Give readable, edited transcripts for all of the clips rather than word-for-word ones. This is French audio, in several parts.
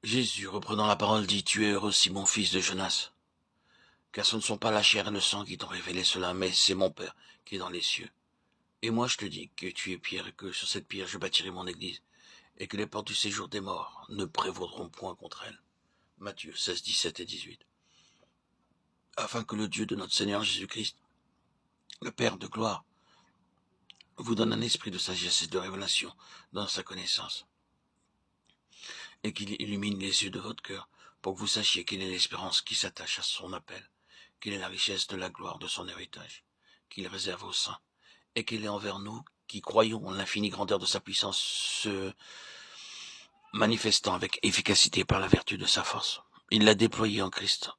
Jésus, reprenant la parole, dit: Tu es heureux, Simon, fils de Jonas, car ce ne sont pas la chair et le sang qui t'ont révélé cela, mais c'est mon Père qui est dans les cieux. Et moi je te dis que tu es pierre, et que sur cette pierre je bâtirai mon église, et que les portes du séjour des morts ne prévaudront point contre elle. Matthieu 16, 17 et 18. Afin que le Dieu de notre Seigneur Jésus-Christ, le Père de gloire, vous donne un esprit de sagesse et de révélation dans sa connaissance, et qu'il illumine les yeux de votre cœur, pour que vous sachiez quelle est l'espérance qui s'attache à son appel, quelle est la richesse de la gloire de son héritage, qu'il réserve aux saints, et quelle est envers nous qui croyons en l'infinie grandeur de sa puissance, se manifestant avec efficacité par la vertu de sa force. Il l'a déployé en Christ,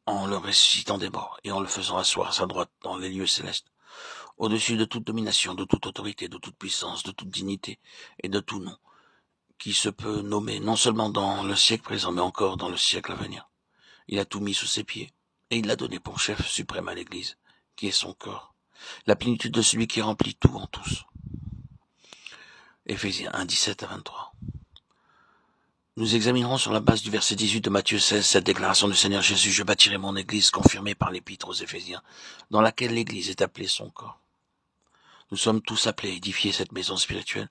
en le ressuscitant des morts, et en le faisant asseoir à sa droite dans les lieux célestes, au-dessus de toute domination, de toute autorité, de toute puissance, de toute dignité, et de tout nom, qui se peut nommer non seulement dans le siècle présent, mais encore dans le siècle à venir. Il a tout mis sous ses pieds, et il l'a donné pour chef suprême à l'Église, qui est son corps, la plénitude de celui qui remplit tout en tous. Éphésiens 1, 17 à 23. Nous examinerons sur la base du verset 18 de Matthieu 16 cette déclaration du Seigneur Jésus: Je bâtirai mon Église, confirmée par l'Épître aux Éphésiens, dans laquelle l'Église est appelée son corps. Nous sommes tous appelés à édifier cette maison spirituelle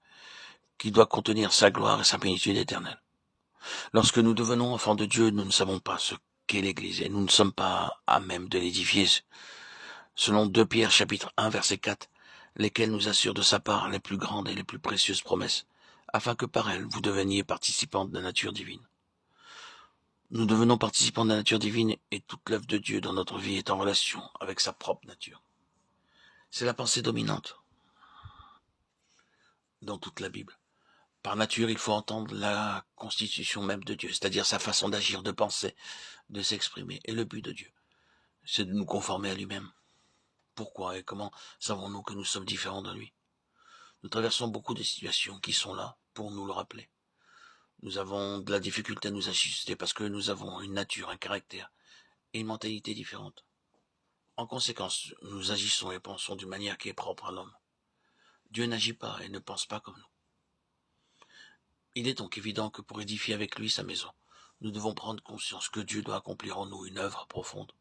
qui doit contenir sa gloire et sa plénitude éternelle. Lorsque nous devenons enfants de Dieu, nous ne savons pas ce qu'est l'Église et nous ne sommes pas à même de l'édifier. Selon 2 Pierre chapitre 1 verset 4, lesquels nous assurent de sa part les plus grandes et les plus précieuses promesses, afin que par elles vous deveniez participants de la nature divine. Nous devenons participants de la nature divine et toute l'œuvre de Dieu dans notre vie est en relation avec sa propre nature. C'est la pensée dominante dans toute la Bible. Par nature, il faut entendre la constitution même de Dieu, c'est-à-dire sa façon d'agir, de penser, de s'exprimer. Et le but de Dieu, c'est de nous conformer à lui-même. Pourquoi et comment savons-nous que nous sommes différents de lui? Nous traversons beaucoup de situations qui sont là pour nous le rappeler. Nous avons de la difficulté à nous ajuster parce que nous avons une nature, un caractère et une mentalité différente. En conséquence, nous agissons et pensons d'une manière qui est propre à l'homme. Dieu n'agit pas et ne pense pas comme nous. Il est donc évident que pour édifier avec lui sa maison, nous devons prendre conscience que Dieu doit accomplir en nous une œuvre profonde.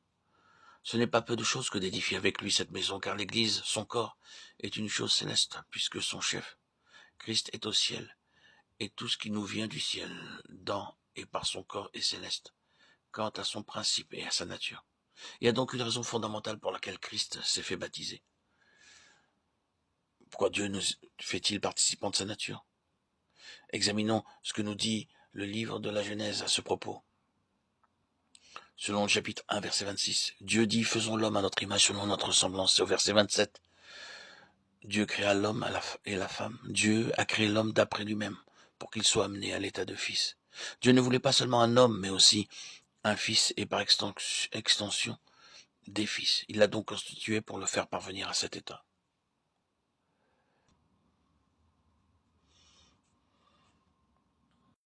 Ce n'est pas peu de choses que d'édifier avec lui cette maison, car l'Église, son corps, est une chose céleste, puisque son chef, Christ, est au ciel, et tout ce qui nous vient du ciel, dans et par son corps, est céleste, quant à son principe et à sa nature. Il y a donc une raison fondamentale pour laquelle Christ s'est fait baptiser. Pourquoi Dieu nous fait-il participants de sa nature? Examinons ce que nous dit le livre de la Genèse à ce propos. Selon le chapitre 1, verset 26, Dieu dit: faisons l'homme à notre image selon notre ressemblance. Et au verset 27, Dieu créa l'homme et la femme. Dieu a créé l'homme d'après lui-même, pour qu'il soit amené à l'état de fils. Dieu ne voulait pas seulement un homme, mais aussi un fils et par extension des fils. Il l'a donc constitué pour le faire parvenir à cet état.